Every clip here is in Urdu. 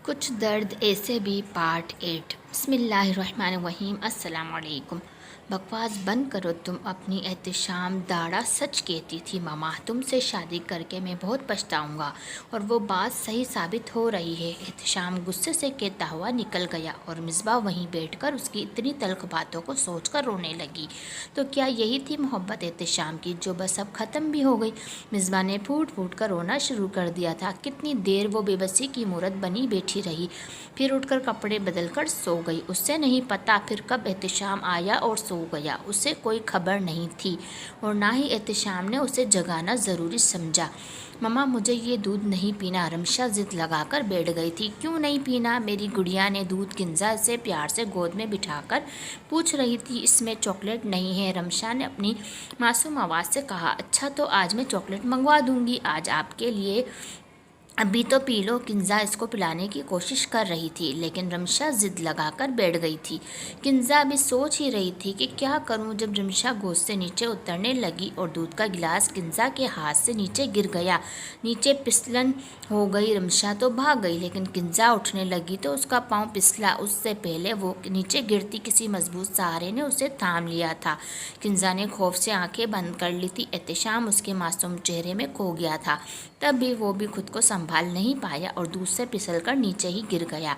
کچھ درد ایسے بھی پارٹ 8 بسم اللہ الرحمن الرحیم السلام علیکم۔ بکواس بند کرو، تم اپنی احتشام داڑا سچ کہتی تھی ماما، تم سے شادی کر کے میں بہت پچھتاؤں گا، اور وہ بات صحیح ثابت ہو رہی ہے۔ احتشام غصے سے کہتا ہوا نکل گیا اور مصباح وہیں بیٹھ کر اس کی اتنی تلخ باتوں کو سوچ کر رونے لگی۔ تو کیا یہی تھی محبت احتشام کی جو بس اب ختم بھی ہو گئی؟ مصباح نے پھوٹ پھوٹ کر رونا شروع کر دیا تھا۔ کتنی دیر وہ بے بسی کی مورت بنی بیٹھی رہی، پھر اٹھ کر کپڑے بدل کر سو گئی۔ اس سے نہیں پتا پھر کب احتشام آیا اور سو گیا، اسے کوئی خبر نہیں تھی، اور نہ ہی احتشام نے اسے جگانا ضروری سمجھا۔ ماما مجھے یہ دودھ نہیں پینا، رمشا ضد لگا کر بیٹھ گئی تھی۔ کیوں نہیں پینا میری گڑیا نے دودھ کنزا سے پیار سے گود میں بٹھا کر پوچھ رہی تھی۔ اس میں چاکلیٹ نہیں ہے، رمشا نے اپنی معصوم آواز سے کہا۔ اچھا تو آج میں چاکلیٹ منگوا دوں گی، آج آپ کے لیے، ابھی تو پی لو۔ کنزا اس کو پلانے کی کوشش کر رہی تھی، لیکن رمشا ضد لگا کر بیٹھ گئی تھی۔ کنزا ابھی سوچ ہی رہی تھی کہ کیا کروں جب رمشا گود سے نیچے اترنے لگی اور دودھ کا گلاس کنزا کے ہاتھ سے نیچے گر گیا۔ نیچے پھسلن ہو گئی، رمشا تو بھاگ گئی، لیکن کنزا اٹھنے لگی تو اس کا پاؤں پھسلا۔ اس سے پہلے وہ نیچے گرتی کسی مضبوط سہارے نے اسے تھام لیا تھا۔ کنزا نے خوف سے آنکھیں بند کر لی تھی، احتشام اس کے معصوم چہرے میں کھو گیا تھا۔ تب بھی وہ بھی خود کو سنبھال نہیں پایا اور دودھ سے پھسل کر نیچے ہی گر گیا۔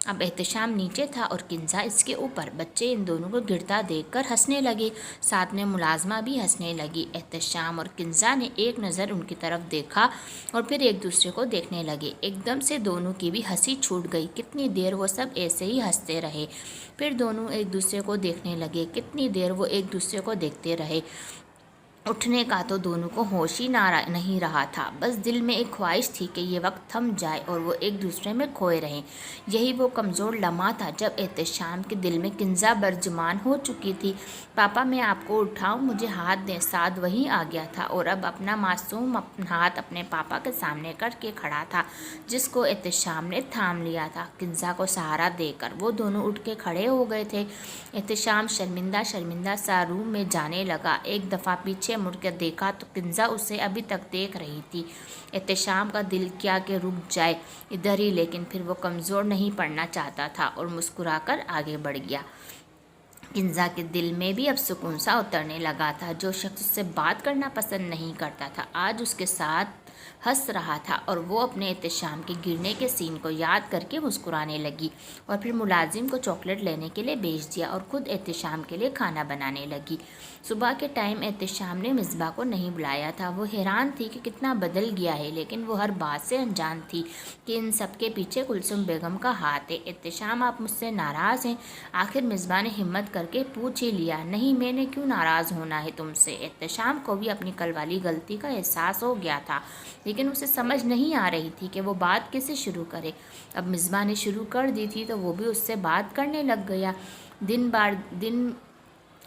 اب احتشام نیچے تھا اور کنزا اس کے اوپر۔ بچے ان دونوں کو گرتا دیکھ کر ہنسنے لگے، ساتھ میں ملازمہ بھی ہنسنے لگی۔ احتشام اور کنزا نے ایک نظر ان کی طرف دیکھا اور پھر ایک دوسرے کو دیکھنے لگے۔ ایک دم سے دونوں کی بھی ہنسی چھوٹ گئی۔ کتنی دیر وہ سب ایسے ہی ہنستے رہے، پھر دونوں ایک دوسرے کو دیکھنے لگے۔ کتنی دیر وہ ایک دوسرے کو دیکھتے رہے۔ اٹھنے کا تو دونوں کو ہوش ہی نہیں رہا تھا، بس دل میں ایک خواہش تھی کہ یہ وقت تھم جائے اور وہ ایک دوسرے میں کھوئے رہیں۔ یہی وہ کمزور لمحہ تھا جب احتشام کے دل میں کنزا برجمان ہو چکی تھی۔ پاپا میں آپ کو اٹھاؤں، مجھے ہاتھ دیں۔ سعد وہیں آ گیا تھا اور اب اپنا معصوم ہاتھ اپنے پاپا کے سامنے کر کے کھڑا تھا، جس کو احتشام نے تھام لیا تھا۔ کنزا کو سہارا دے کر وہ دونوں اٹھ کے کھڑے ہو گئے تھے۔ احتشام شرمندہ شرمندہ سا روم میں جانے لگا۔ ایک دفعہ پیچھے مڑ کر دیکھا تو کنزا اسے ابھی تک دیکھ رہی تھی۔ احتشام کا دل کیا کہ رک جائے ادھر ہی، لیکن پھر وہ کمزور نہیں پڑنا چاہتا تھا اور مسکرا کر آگے بڑھ گیا۔ کنزا کے دل میں بھی اب سکون سا اترنے لگا تھا۔ جو شخص اس سے بات کرنا پسند نہیں کرتا تھا آج اس کے ساتھ ہنس رہا تھا، اور وہ اپنے احتشام کے گرنے کے سین کو یاد کر کے مسکرانے لگی، اور پھر ملازم کو چاکلیٹ لینے کے لیے بھیج دیا اور خود احتشام کے لیے کھانا بنانے لگی۔ صبح کے ٹائم احتشام نے مصباح کو نہیں بلایا تھا۔ وہ حیران تھی کہ کتنا بدل گیا ہے، لیکن وہ ہر بات سے انجان تھی کہ ان سب کے پیچھے کلثوم بیگم کا ہاتھ ہے۔ احتشام آپ مجھ سے ناراض ہیں؟ آخر مصباح نے ہمت کر کے پوچھ ہی لیا۔ نہیں، میں نے کیوں ناراض ہونا ہے تم سے؟ احتشام کو بھی اپنی کل والی غلطی کا احساس ہو گیا تھا، لیکن اسے سمجھ نہیں آ رہی تھی کہ وہ بات کیسے شروع کرے۔ اب مصباح نے شروع کر دی تھی تو وہ بھی اس سے بات کرنے لگ گیا۔ دن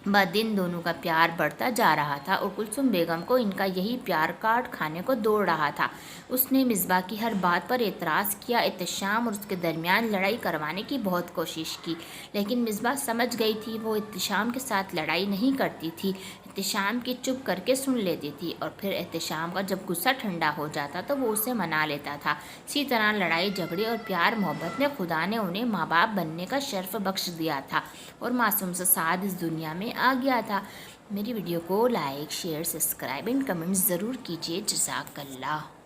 بہ دن دونوں کا پیار بڑھتا جا رہا تھا اور کلثوم بیگم کو ان کا یہی پیار کاٹ کھانے کو دوڑ رہا تھا۔ اس نے مصباح کی ہر بات پر اعتراض کیا، احتشام اور اس کے درمیان لڑائی کروانے کی بہت کوشش کی، لیکن مصباح سمجھ گئی تھی وہ احتشام کے ساتھ لڑائی نہیں کرتی تھی، احتشام کی چپ کر کے سن لیتی تھی، اور پھر احتشام کا جب غصہ ٹھنڈا ہو جاتا تو وہ اسے منا لیتا تھا۔ اسی طرح لڑائی جھگڑے اور پیار محبت میں خدا نے انہیں ماں باپ بننے کا شرف بخش دیا تھا، اور معصوم سا سعد اس دنیا میں آ گیا تھا۔ میری ویڈیو کو like, share, subscribe and comment ضرور کیجیے۔ جزاک اللہ۔